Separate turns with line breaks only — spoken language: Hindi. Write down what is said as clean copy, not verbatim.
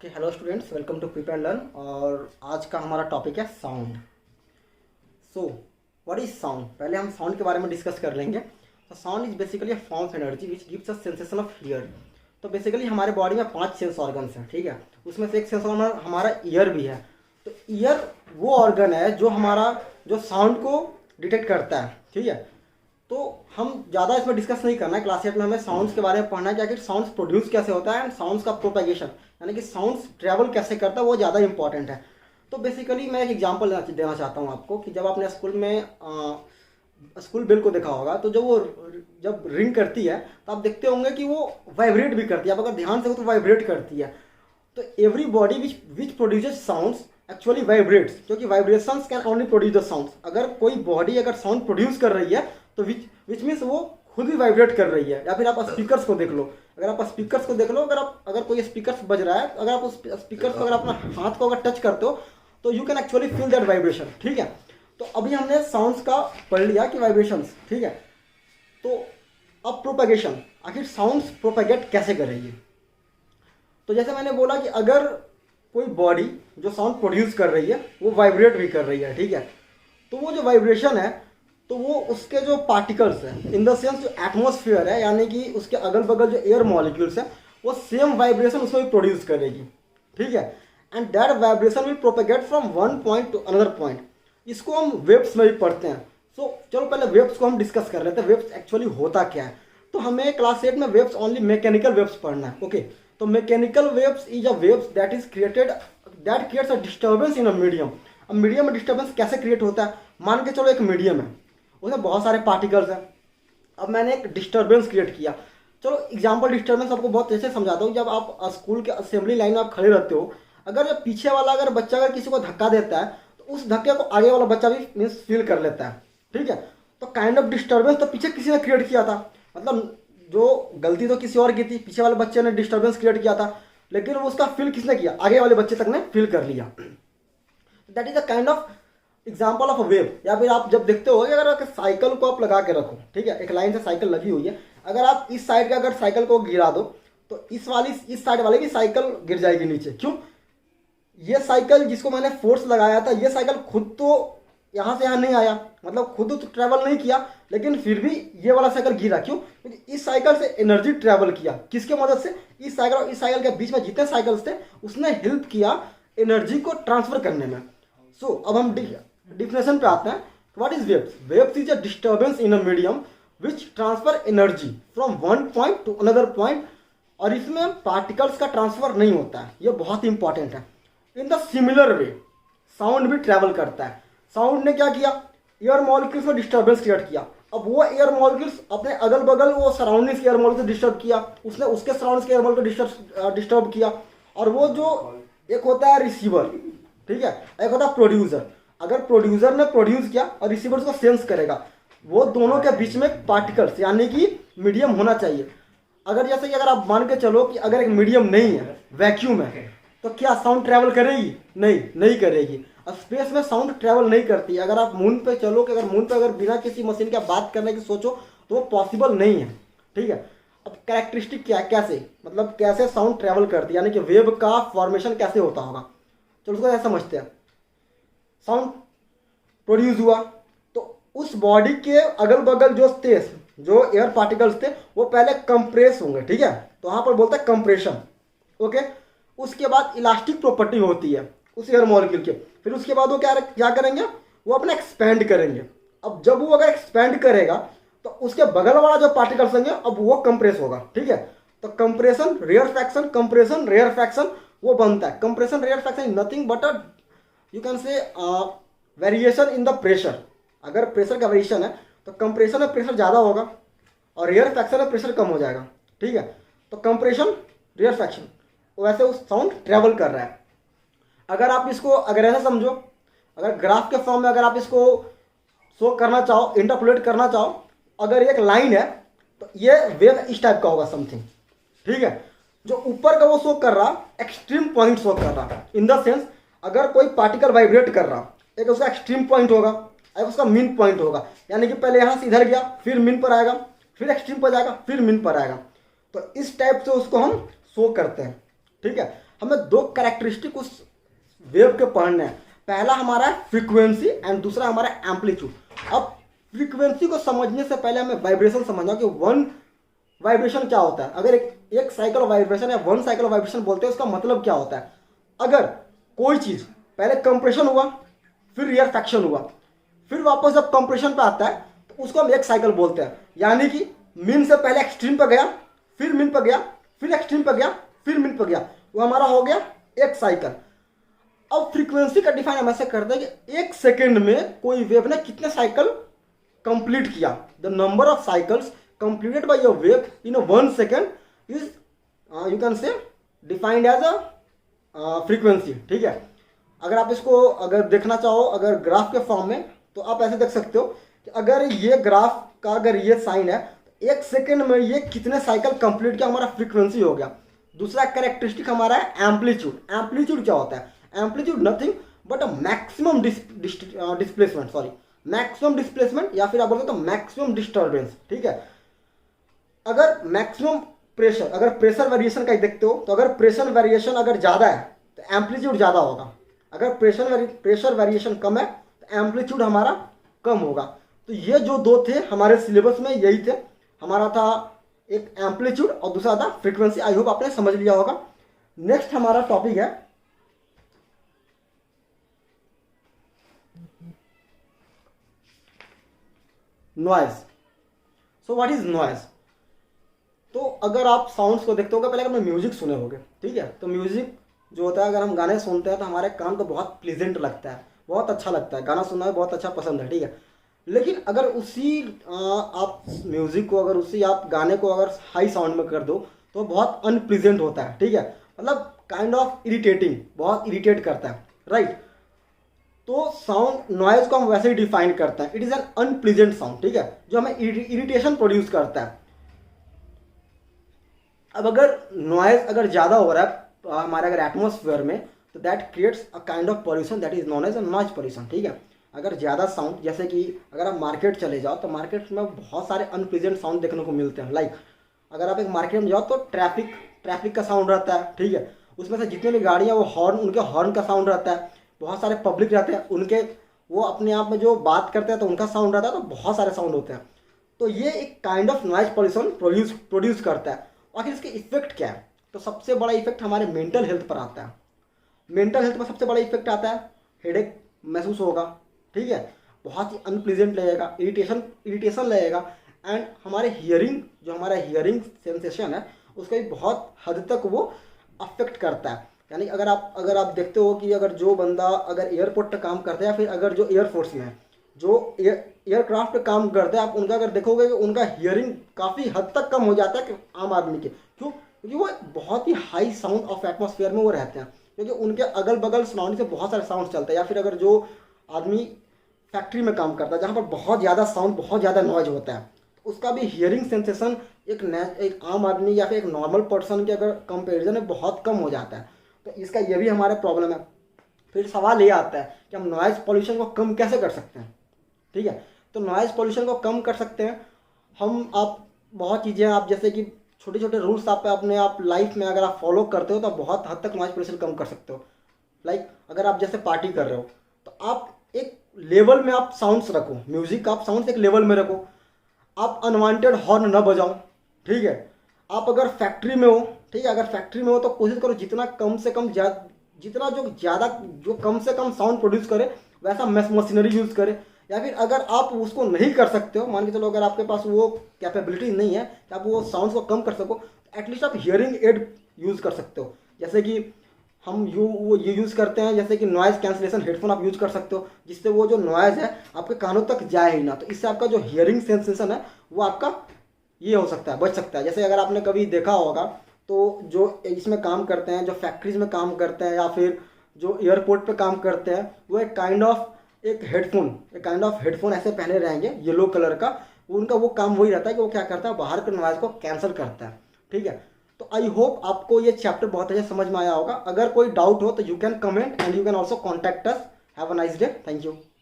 Okay, hello students, welcome to prepare learn. और आज का हमारा टॉपिक है sound. So what is sound? पहले हम साउंड के बारे में डिस्कस कर लेंगे। तो sound is basically a form of energy which gives a sensation of here. तो बेसिकली हमारे बॉडी में 5 सेंस ऑर्गन्स हैं, ठीक है। उसमें से एक सेंस ऑर्गन हमारा ईयर भी है। तो ईयर वो ऑर्गन है जो साउंड को डिटेक्ट करता है, ठीक है। तो हम ज़्यादा इसमें डिस्कस नहीं करना है। क्लास 8 में हमें साउंड्स के बारे में पढ़ना है कि आखिर साउंड्स प्रोड्यूस कैसे होता है एंड साउंड्स का प्रोपेगेशन, यानी कि साउंड्स ट्रैवल कैसे करता है, वो ज़्यादा इंपॉर्टेंट है। तो बेसिकली मैं एक एग्जांपल देना चाहता हूँ आपको कि जब आपने स्कूल में स्कूल बेल को देखा होगा, तो जब रिंग करती है तो आप देखते होंगे कि वो वाइब्रेट भी करती है। आप अगर ध्यान से हो तो वाइब्रेट करती है। तो every body which produces sounds actually vibrates, क्योंकि vibrations can only produce the sounds. अगर कोई बॉडी अगर साउंड प्रोड्यूस कर रही है तो विच मीन्स वो खुद भी वाइब्रेट कर रही है। या फिर आप स्पीकर्स को देख लो, अगर कोई स्पीकर्स बज रहा है, अगर आप उस स्पीकर्स को अगर अपना हाथ को अगर टच करते हो तो you can actually feel that vibration, ठीक है। तो अभी हमने साउंड्स का पढ़ लिया कि वाइब्रेशंस, ठीक है। तो अब प्रोपेगेशन, आखिर साउंड्स प्रोपेगेट कैसे करेगी? तो जैसे मैंने बोला कि अगर कोई बॉडी जो साउंड प्रोड्यूस कर रही है वो वाइब्रेट भी कर रही है, ठीक है। तो वो जो वाइब्रेशन है तो वो उसके जो पार्टिकल्स हैं, इन द सेंस जो एटमॉस्फेयर है, यानी कि उसके अगल बगल जो एयर मॉलिक्यूल्स है, वो सेम वाइब्रेशन उसमें भी प्रोड्यूस करेगी, ठीक है। And that vibration will propagate from one point two another point. इसको हम वेव्स में भी पढ़ते हैं। सो चलो पहले वेव्स को हम डिस्कस कर लेते हैं। वेव्स एक्चुअली होता क्या है? तो हमें क्लास 8 में वेव्स ओनली मैकेनिकल वेव्स पढ़ना है, ओके। तो mechanical waves is a waves that is created that creates a disturbance in a medium. अब मीडियम में डिस्टर्बेंस कैसे क्रिएट होता है? मान के चलो एक मीडियम है, उसमें बहुत सारे पार्टिकल्स हैं। अब मैंने एक डिस्टर्बेंस क्रिएट किया। चलो एग्जांपल डिस्टर्बेंस आपको बहुत अच्छे से समझाता हूँ। जब आप स्कूल के असेंबली लाइन में आप खड़े रहते हो, अगर जब पीछे वाला अगर बच्चा अगर किसी को धक्का देता है तो उस धक्के को आगे वाला बच्चा भी मीन्स फील कर लेता है, ठीक है। तो काइंड ऑफ डिस्टर्बेंस तो पीछे किसी ने क्रिएट किया था, मतलब जो गलती तो किसी और की थी, पीछे वाले बच्चे ने डिस्टर्बेंस क्रिएट किया था, लेकिन वो उसका फील किसने किया? आगे वाले बच्चे तक ने फील कर लिया। That is a kind of example of a wave. या फिर आप जब देखते हो कि अगर साइकिल को आप लगा के रखो, ठीक है, एक लाइन से साइकिल लगी हुई है, अगर आप इस साइड का अगर साइकिल को गिरा दो तो इस साइड वाले की साइकिल गिर जाएगी नीचे। क्यों? ये साइकिल जिसको मैंने फोर्स लगाया था, ये साइकिल खुद तो यहाँ से यहाँ नहीं आया, मतलब खुद तो ट्रैवल नहीं किया, लेकिन फिर भी ये वाला साइकिल गिरा। क्यों? क्योंकि इस साइकिल से एनर्जी ट्रैवल किया। किसके मदद से? इस साइकिल और इस साइकिल के बीच में जितने साइकिल्स थे उसने हेल्प किया एनर्जी को ट्रांसफर करने में। सो अब हम डिफिनेशन पे आते हैं। What is waves? Waves is a disturbance in a medium which transfer energy from one point two another point. और इसमें पार्टिकल्स का ट्रांसफर नहीं होता है, ये बहुत इंपॉर्टेंट है। In the similar way sound भी ट्रैवल करता है। साउंड ने क्या किया? एयर मॉलिक्यूल्स में डिस्टर्बेंस क्रिएट किया। अब वो एयर मॉलिक्यूल्स अपने अगल बगल वो सराउंडिंग्स के एयर मॉलिक्यूल्स डिस्टर्ब किया, उसने उसके सराउंडिंग्स के एयर मॉलिक्यूल डिस्टर्ब किया। और वो जो एक होता है रिसीवर, ठीक है, एक होता है प्रोड्यूसर। अगर प्रोड्यूसर ने प्रोड्यूस किया और रिसीवर उसको सेंस करेगा, वो दोनों के बीच में पार्टिकल्स यानी कि मीडियम होना चाहिए। अगर जैसे कि अगर आप मान के चलो कि अगर एक मीडियम नहीं है, वैक्यूम है, तो क्या साउंड ट्रैवल करेगी? नहीं करेगी। स्पेस में साउंड ट्रैवल नहीं करती। अगर आप मून पे चलो कि अगर मून पे अगर बिना किसी मशीन के बात करने की सोचो तो वो पॉसिबल नहीं है, ठीक है। अब कैरेक्टरिस्टिक क्या है, कैसे मतलब कैसे साउंड ट्रैवल करती है, यानी कि वेव का फॉर्मेशन कैसे होता होगा, चलो उसको ऐसा समझते हैं। साउंड प्रोड्यूस हुआ तो उस बॉडी के अगल बगल जो एयर पार्टिकल्स थे वो पहले कंप्रेस होंगे, ठीक है। तो वहां पर बोलते हैं कंप्रेशन, ओके। उसके बाद इलास्टिक प्रॉपर्टी होती है उस एयर मॉलिक्यूल के। फिर उसके बाद वो क्या करेंगे? वो अपना एक्सपेंड करेंगे। अब जब वो अगर एक्सपेंड करेगा तो उसके बगल वाला जो पार्टिकल्स होंगे अब वो कंप्रेस होगा, ठीक है। तो कंप्रेशन रेयर फ्रैक्शन वो बनता है। Compression rarefaction is nothing but a you can say variation in the pressure. अगर प्रेशर का वेरिएशन है तो कंप्रेशन में प्रेशर ज़्यादा होगा और रेयर फ्रैक्शन में प्रेशर कम हो जाएगा, ठीक है। तो कंप्रेशन रेयर फ्रैक्शन वैसे उस साउंड ट्रैवल कर रहा है। अगर आप इसको अगर ऐसा समझो, अगर ग्राफ के फॉर्म में अगर आप इसको शो करना चाहो, इंटरपोलेट करना चाहो, अगर एक लाइन है तो ये वेव इस टाइप का होगा समथिंग, ठीक है। जो ऊपर का वो शो कर रहा एक्सट्रीम पॉइंट शो कर रहा, इन द सेंस अगर कोई पार्टिकल वाइब्रेट कर रहा, एक उसका एक्सट्रीम पॉइंट होगा, एक उसका मीन पॉइंट होगा, यानी कि पहले यहाँ से इधर गया, फिर मीन पर आएगा, फिर एक्सट्रीम पर जाएगा, फिर मीन पर आएगा। तो इस टाइप से उसको हम शो करते हैं, ठीक है। हमें दो कैरेक्टरिस्टिक उस वेव के पढ़ने हैं। पहला हमारा है फ्रीक्वेंसी एंड दूसरा हमारा एम्पलीट्यूड। अब फ्रीक्वेंसी को समझने से पहले हमें वाइब्रेशन समझना कि वन वाइब्रेशन क्या होता है। अगर एक साइकिल वाइब्रेशन या वन साइकिल वाइब्रेशन बोलते हैं, उसका मतलब क्या होता है। अगर कोई चीज़ पहले कंप्रेशन हुआ, फिर रियरफैक्शन हुआ, फिर वापस जब कंप्रेशन पे आता है तो उसको हम एक साइकिल बोलते हैं। यानी कि मीन से पहले एक्सट्रीम पर गया, फिर मीन पर गया, फिर एक्सट्रीम पर गया, फिर मीन पर गया, वो हमारा हो गया एक साइकिल। अब फ्रीक्वेंसी का डिफाइन हम ऐसे करते हैं कि एक सेकेंड में कोई वेव ने कितने साइकिल कंप्लीट किया। The number of cycles completed by your wave in 1 second is you can say defined as a frequency. ठीक है, अगर आप इसको अगर देखना चाहो अगर ग्राफ के फॉर्म में, तो आप ऐसे देख सकते हो कि अगर ये ग्राफ का अगर ये साइन है तो एक सेकेंड में ये कितने साइकिल कंप्लीट किया, हमारा फ्रीक्वेंसी हो गया। दूसरा कैरेक्टरिस्टिक हमारा है एम्पलीट्यूड। एम्पलीट्यूड क्या होता है? Amplitude nothing but a maximum displacement, sorry maximum displacement, या फिर आप बोलते हो मैक्सिमम डिस्टर्बेंस। ठीक है, अगर मैक्सिमम प्रेशर, अगर प्रेशर वेरिएशन का देखते हो तो अगर प्रेशर वेरिएशन अगर ज़्यादा है तो एम्पलीट्यूड ज़्यादा होगा। अगर प्रेशर वेरिएशन कम है तो एम्पलीट्यूड हमारा कम होगा। तो ये जो दो थे हमारे सिलेबस में, यही थे। हमारा था एक एम्पलीट्यूड और दूसरा था फ्रीक्वेंसी। आई होप आपने समझ लिया होगा। नेक्स्ट हमारा टॉपिक है noise. So what is noise? तो अगर आप साउंड्स को देखते होगे, पहले अगर म्यूजिक सुने होगे, ठीक है, तो म्यूजिक जो होता है, अगर हम गाने सुनते हैं तो हमारे कान को बहुत प्लीजेंट लगता है, बहुत अच्छा लगता है, गाना सुनना में बहुत अच्छा पसंद है। ठीक है, लेकिन अगर उसी आप म्यूजिक को, अगर उसी आप गाने को अगर हाई साउंड में कर दो तो बहुत अनप्लीजेंट होता है। ठीक है, मतलब काइंड ऑफ इरिटेटिंग, बहुत इरिटेट करता है, राइट। तो साउंड नॉइज को हम वैसे ही डिफाइन करते हैं, it is an unpleasant sound. ठीक है, जो हमें इरिटेशन प्रोड्यूस करता है। अब अगर नॉइज अगर ज़्यादा हो रहा है हमारे अगर एटमोसफेयर में, तो that creates a kind of pollution that is known as a noise pollution. ठीक है, अगर ज़्यादा साउंड, जैसे कि अगर आप मार्केट चले जाओ तो मार्केट में बहुत सारे अनप्लीजेंट साउंड देखने को मिलते हैं। लाइक अगर आप एक मार्केट में जाओ तो ट्रैफिक का साउंड रहता है। ठीक है, उसमें से जितने भी गाड़ियाँ वो हॉर्न, उनके हॉर्न का साउंड रहता है। बहुत सारे पब्लिक रहते हैं, उनके वो अपने आप में जो बात करते हैं तो उनका साउंड रहता है। तो बहुत सारे साउंड होते हैं। तो ये एक kind of noise pollution produce करता है। आखिर इसके इफेक्ट क्या है? तो सबसे बड़ा इफेक्ट हमारे मेंटल हेल्थ पर आता है। मेंटल हेल्थ पर सबसे बड़ा इफेक्ट आता है, हेडेक महसूस होगा। ठीक है, बहुत ही अनप्लीजेंट लगेगा, इरिटेशन लगेगा। एंड हमारे हियरिंग, जो हमारा हियरिंग सेंसेशन है, उसका भी बहुत हद तक वो अफेक्ट करता है। यानी अगर आप देखते हो कि अगर जो बंदा अगर एयरपोर्ट पर काम करता है, या फिर अगर जो एयरफोर्स में है, जो एयरक्राफ्ट पे काम करते हैं, आप उनका अगर देखोगे कि उनका हियरिंग काफ़ी हद तक कम हो जाता है कि आम आदमी के। क्यों? क्योंकि वो बहुत ही हाई साउंड ऑफ एटमॉस्फेयर में वो रहते हैं, क्योंकि उनके अगल बगल सराउंडिंग से बहुत सारे साउंड चलते हैं। या फिर अगर जो आदमी फैक्ट्री में काम करता है, जहाँ पर बहुत ज़्यादा साउंड, बहुत ज़्यादा नॉइज होता है, तो उसका भी हियरिंग सेंसेशन एक आम आदमी या फिर एक नॉर्मल पर्सन के अगर कंपेरिजन में बहुत कम हो जाता है। तो इसका ये भी हमारा प्रॉब्लम है। फिर सवाल ये आता है कि हम नॉइज़ पॉल्यूशन को कम कैसे कर सकते हैं। ठीक है, तो नॉइज़ पॉल्यूशन को कम कर सकते हैं हम। आप बहुत चीज़ें, आप जैसे कि छोटे छोटे रूल्स आप अपने आप लाइफ में अगर आप फॉलो करते हो तो बहुत हद तक नॉइज़ पॉल्यूशन कम कर सकते हो। लाइक अगर आप जैसे पार्टी कर रहे हो तो आप एक लेवल में आप साउंड्स रखो, म्यूज़िक आप साउंड्स एक लेवल में रखो। आप अनवांटेड हॉर्न न बजाओ। ठीक है, आप अगर फैक्ट्री में हो, ठीक है, अगर फैक्ट्री में हो तो कोशिश करो जितना कम से कम जितना जो कम से कम साउंड प्रोड्यूस करे वैसा मशीनरी यूज़ करे। या फिर अगर आप उसको नहीं कर सकते हो, मान के चलो अगर आपके पास वो कैपेबिलिटी नहीं है कि आप वो साउंड्स को कम कर सको, तो एटलीस्ट आप हियरिंग एड यूज़ कर सकते हो। जैसे कि हम ये यूज़ करते हैं, जैसे कि नॉइज़ कैंसिलेशन हेडफोन आप यूज़ कर सकते हो, जिससे वो जो नॉइज़ है आपके कानों तक जाए ही ना। तो इससे आपका जो हियरिंग सेंसेशन है वो आपका ये हो सकता है, बच सकता है। जैसे अगर आपने कभी देखा होगा तो जो इसमें काम करते हैं, जो फैक्ट्रीज में काम करते हैं, या फिर जो एयरपोर्ट पे काम करते हैं, वो एक काइंड ऑफ हेडफोन ऐसे पहने रहेंगे येलो कलर का। उनका वो काम वही रहता है कि वो क्या करता है, बाहर के नॉइज़ को कैंसिल करता है। ठीक है, तो आई होप आपको ये चैप्टर बहुत अच्छे समझ में आया होगा। अगर कोई डाउट हो तो you can comment and you can also contact us. Have a nice day. Thank you.